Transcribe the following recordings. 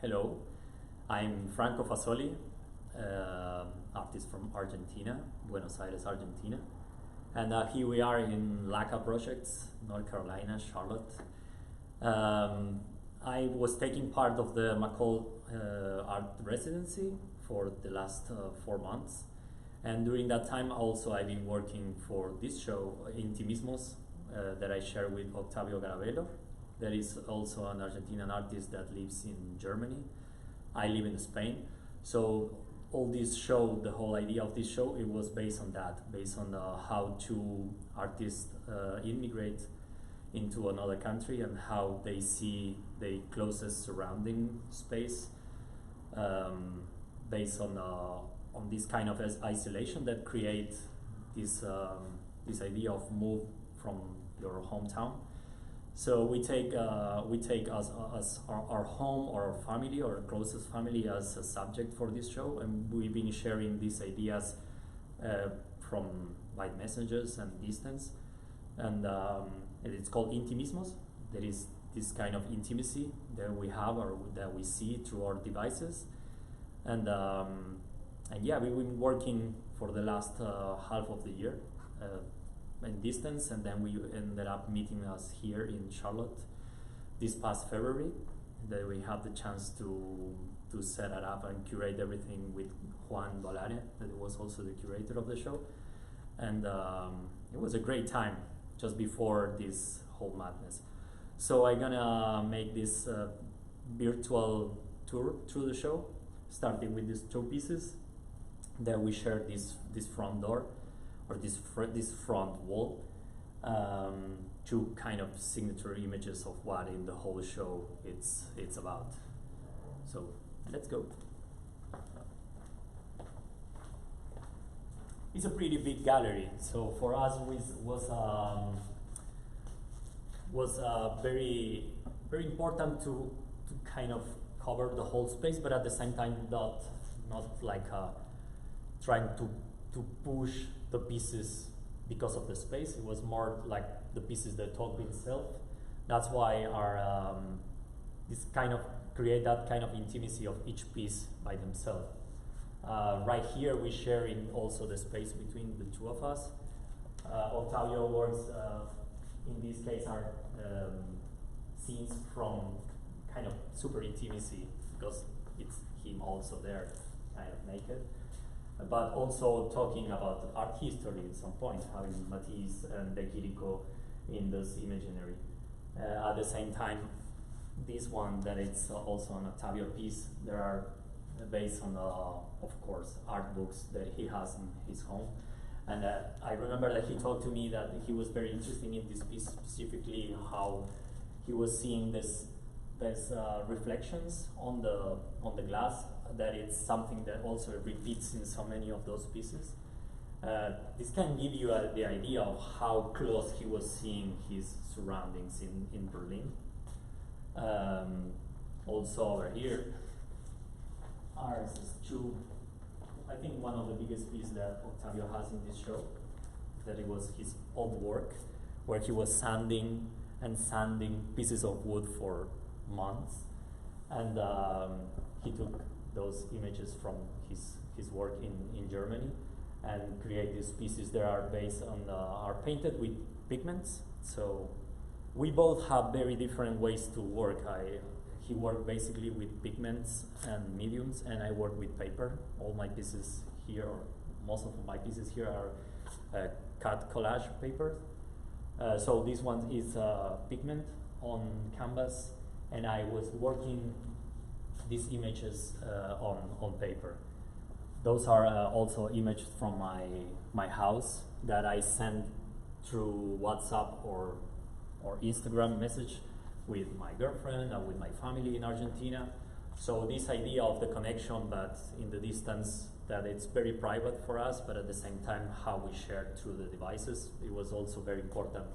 Hello, I'm Franco Fasoli, artist from Argentina, Buenos Aires, Argentina. And here we are in LaCa Projects, North Carolina, Charlotte. I was taking part of the McCall art residency for the last 4 months. And during that time also I've been working for this show, INTIMISMOS, that I share with Octavio Garabello. There is also an Argentinian artist that lives in Germany. I live in Spain. So all this show, the whole idea of this show, it was based on that, based on how two artists immigrate into another country and how they see the closest surrounding space, based on this kind of isolation that creates this idea of move from your hometown. So we take us our home or our family or our closest family as a subject for this show, and we've been sharing these ideas from by messages and distance, and it's called INTIMISMOS. There is this kind of intimacy that we have or that we see through our devices, and yeah, we've been working for the last half of the year. In distance, and then we ended up meeting us here in Charlotte this past February. That we had the chance to set it up and curate everything with Juan Valare, that was also the curator of the show, and it was a great time just before this whole madness. So I'm gonna make this virtual tour through the show, starting with these two pieces that we share this front door, or this front wall, two kind of signature images of what in the whole show it's about. So let's go. It's a pretty big gallery, so for us was very important to kind of cover the whole space, but at the same time not like trying to push the pieces because of the space. It was more like the pieces that talk with itself. That's why our this kind of create that kind of intimacy of each piece by themselves. Right here we're sharing also the space between the two of us. Octavio works in this case are scenes from kind of super intimacy, because it's him also there, kind of naked. But also talking about art history at some point, having Matisse and De Chirico in this imaginary. At the same time, this one that it's also an Octavio piece, there are based on, of course, art books that he has in his home. And I remember that he talked to me that he was very interested in this piece, specifically how he was seeing this reflections on the glass, that it's something that also repeats in so many of those pieces. This can give you the idea of how close he was seeing his surroundings in Berlin. Also over here are two, I think one of the biggest pieces that Octavio has in this show, that it was his old work, where he was sanding and sanding pieces of wood for months, and he took those images from his work in Germany and create these pieces that are based on are painted with pigments. So we both have very different ways to work. He worked basically with pigments and mediums, and I work with paper. All my pieces here, or most of my pieces here, are cut collage papers. So this one is pigment on canvas, and I was working these images on paper. Those are also images from my house that I send through WhatsApp or Instagram message with my girlfriend and with my family in Argentina. So this idea of the connection, but in the distance, that it's very private for us, but at the same time how we share through the devices, it was also very important,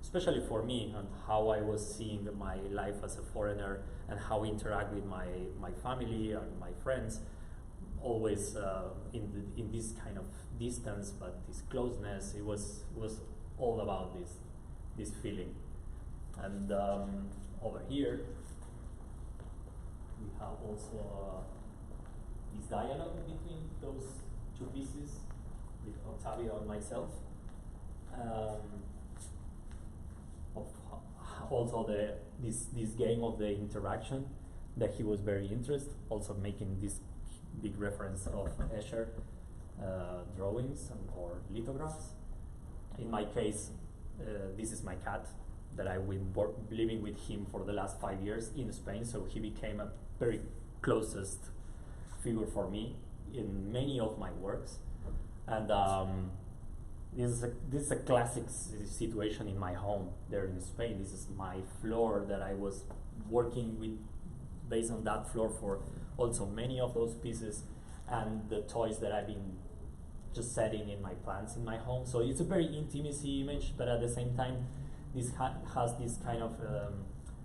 especially for me, and how I was seeing my life as a foreigner and how I interact with my family and my friends, always in this kind of distance, but this closeness. It was all about this feeling. And over here We have also this dialogue between those two pieces with Octavio and myself. Also this game of the interaction that he was very interested, also making this big reference of Escher drawings or lithographs. In my case, this is my cat that I've been living with him for the last 5 years in Spain, so he became a very closest figure for me in many of my works. And this is a classic situation in my home there in Spain. This is my floor that I was working with, based on that floor for also many of those pieces, and the toys that I've been just setting in my plants in my home. So it's a very intimacy image, but at the same time, this has this kind of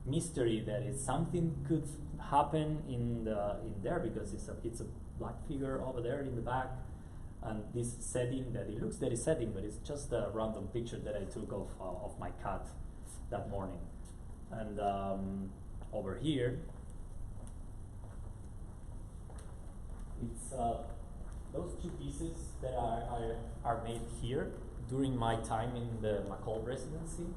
mystery that is something could happen in there, because it's a black figure over there in the back, and this setting that it looks that is setting, but it's just a random picture that I took of my cat that morning. And over here, it's those two pieces that are made here during my time in the McCall residency,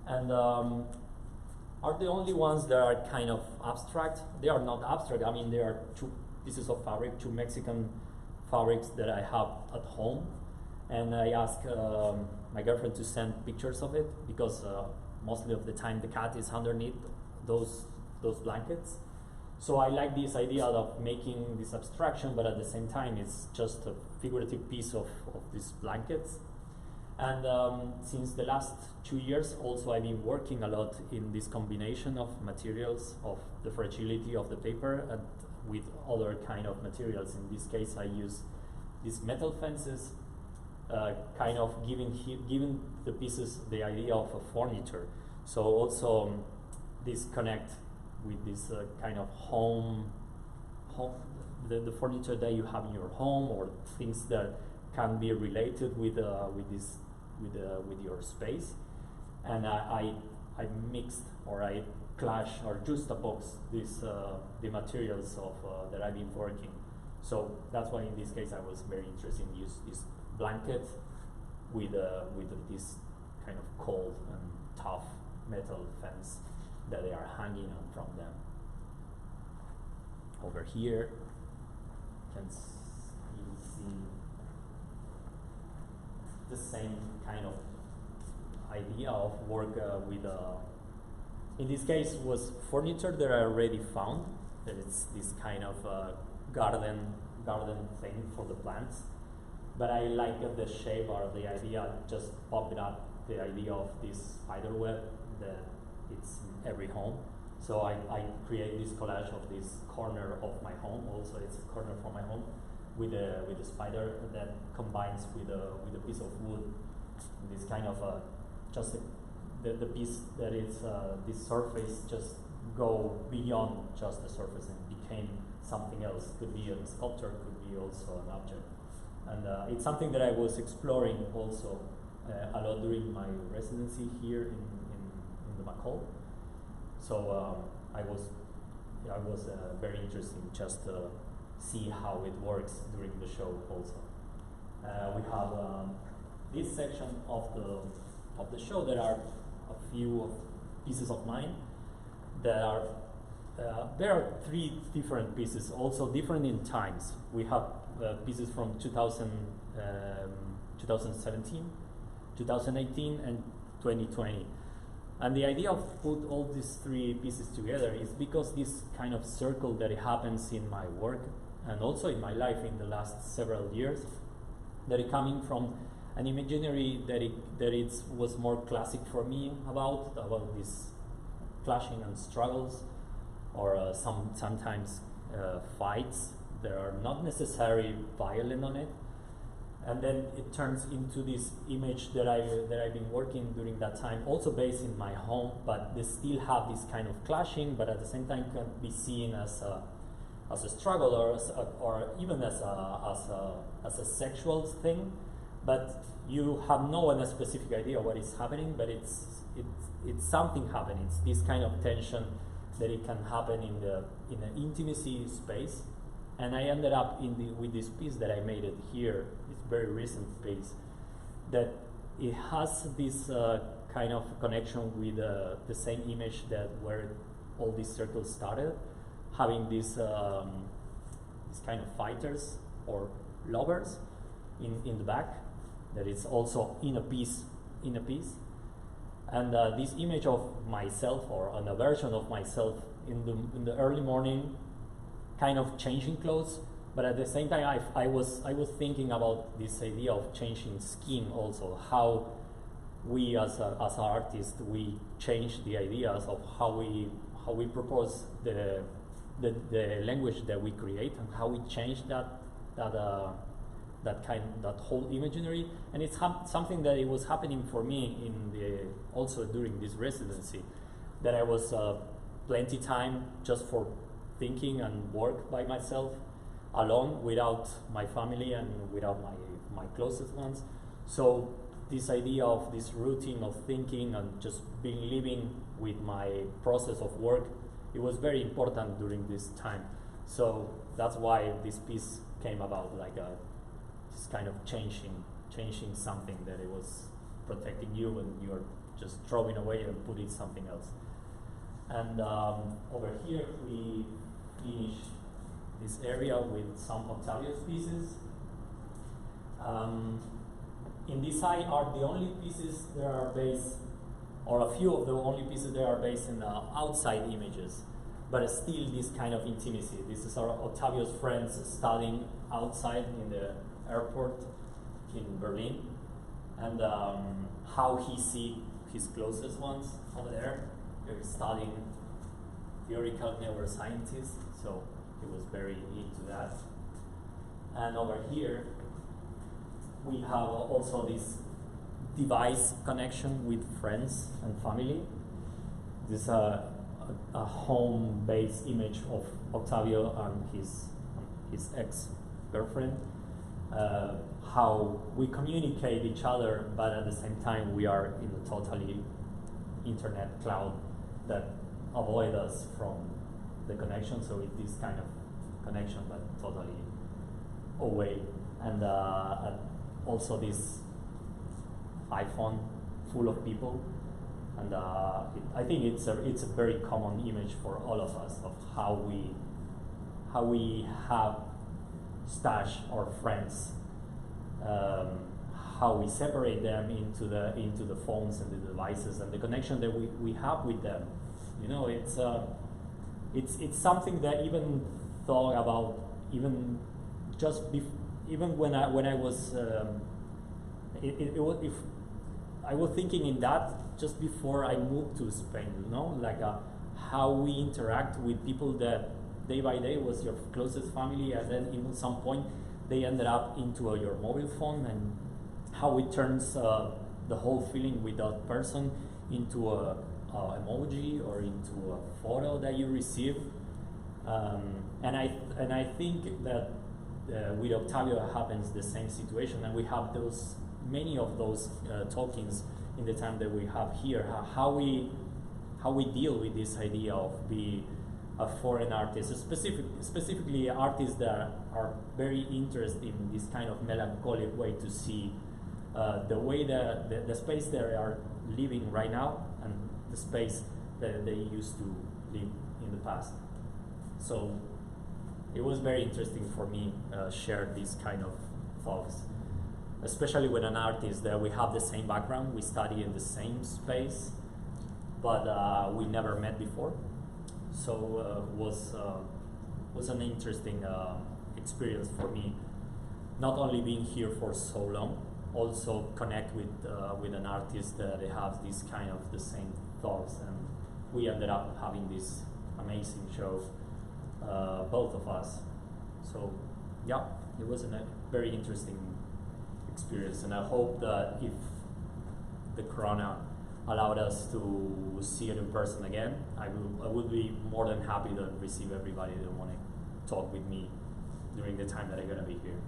and are the only ones that are kind of abstract. They are not abstract. I mean, they are two pieces of fabric, two Mexican fabrics that I have at home, and I asked my girlfriend to send pictures of it, because mostly of the time the cat is underneath those blankets. So I like this idea of making this abstraction, but at the same time it's just a figurative piece of these blankets. And since the last 2 years also I've been working a lot in this combination of materials, of the fragility of the paper and with other kind of materials. In this case I use these metal fences, kind of giving the pieces the idea of a furniture. So also this connect with this kind of home, the furniture that you have in your home, or things that can be related with your space. And I mixed, or I clash or juxtapose the materials of that I've been working. So that's why in this case I was very interested in use this blanket with this kind of cold and tough metal fence that they are hanging on from them. Over here, you can see the same kind of idea of work with, in this case, was furniture that I already found. That it's this kind of garden thing for the plants. But I like the shape or the idea, just popped up the idea of this spider web that it's in every home. So I create this collage of this corner of my home. Also, it's a corner from my home with a spider that combines with a piece of wood. This kind of just the piece that is this surface just go beyond just the surface and became something else. Could be a sculpture, could be also an object. And it's something that I was exploring also a lot during my residency here in the McCall. So I was very interested in just see how it works during the show also. We have this section of the show. There are a few pieces of mine that are there are 3 different pieces, also different in times. We have pieces from 2017, 2018, and 2020. And the idea of put all these 3 pieces together is because this kind of circle that it happens in my work and also in my life in the last several years, that it coming from an imaginary that was more classic for me about this clashing and struggles, or sometimes fights that are not necessarily violent on it, and then it turns into this image that I've been working during that time, also based in my home, but they still have this kind of clashing, but at the same time can be seen as a struggle, or even as a sexual thing, but you have no specific idea what is happening, but it's something happening. It's this kind of tension that it can happen in the intimacy space. And I ended up with this piece that I made it here. It's a very recent piece that it has this kind of connection with the same image that where all these circles started, having this kind of fighters or lovers in the back. That is also in a piece. And this image of myself, or a version of myself in the early morning, kind of changing clothes, but at the same time I was thinking about this idea of changing skin also, how we as artists, we change the ideas of how we propose the language that we create, and how we change that whole imaginary. And it's something that it was happening for me also during this residency, that I was plenty time just for thinking and work by myself, alone, without my family and without my closest ones. So this idea of this routine of thinking and just living with my process of work, it was very important during this time. So that's why this piece came about, like this kind of changing something that it was protecting you, and you're just throwing away and putting something else. And over here we finish this area with some Octavio's pieces. In this side are the only pieces that are based, or a few of the only pieces that are based in outside images, but still this kind of intimacy. This is our Octavio's friends studying outside in the airport in Berlin, and how he sees his closest ones over there. They're studying theoretical neuroscientists, so he was very into that. And over here, we have also this device connection with friends and family. This is a home-based image of Octavio and his ex-girlfriend. How we communicate each other, but at the same time we are in a totally internet cloud that avoid us from the connection. So it's this kind of connection, but totally away. And also this iPhone full of people, and I think it's a very common image for all of us of how we have stash our friends, how we separate them into the phones and the devices, and the connection that we have with them. You know, it's something that even thought about even just even when I was I was thinking in that just before I moved to Spain. You know, like how we interact with people that day by day was your closest family, and then in some point they ended up into your mobile phone, and how it turns the whole feeling with that person into a emoji or into a photo that you receive. And I think that with Octavio happens the same situation, and we have many of those talkings in the time that we have here. How we deal with this idea of being a foreign artist, specifically artists that are very interested in this kind of melancholic way to see the way the space they are living right now and the space that they used to live in the past. So it was very interesting for me share these kind of thoughts, especially with an artist that we have the same background, we study in the same space, but we never met before. So was an interesting experience for me, not only being here for so long, also connect with an artist that has this kind of the same thoughts, and we ended up having this amazing show, both of us. So yeah, it was a very interesting experience, and I hope that if the Corona allowed us to see it in person again, I would be more than happy to receive everybody that want to talk with me during the time that I'm gonna be here.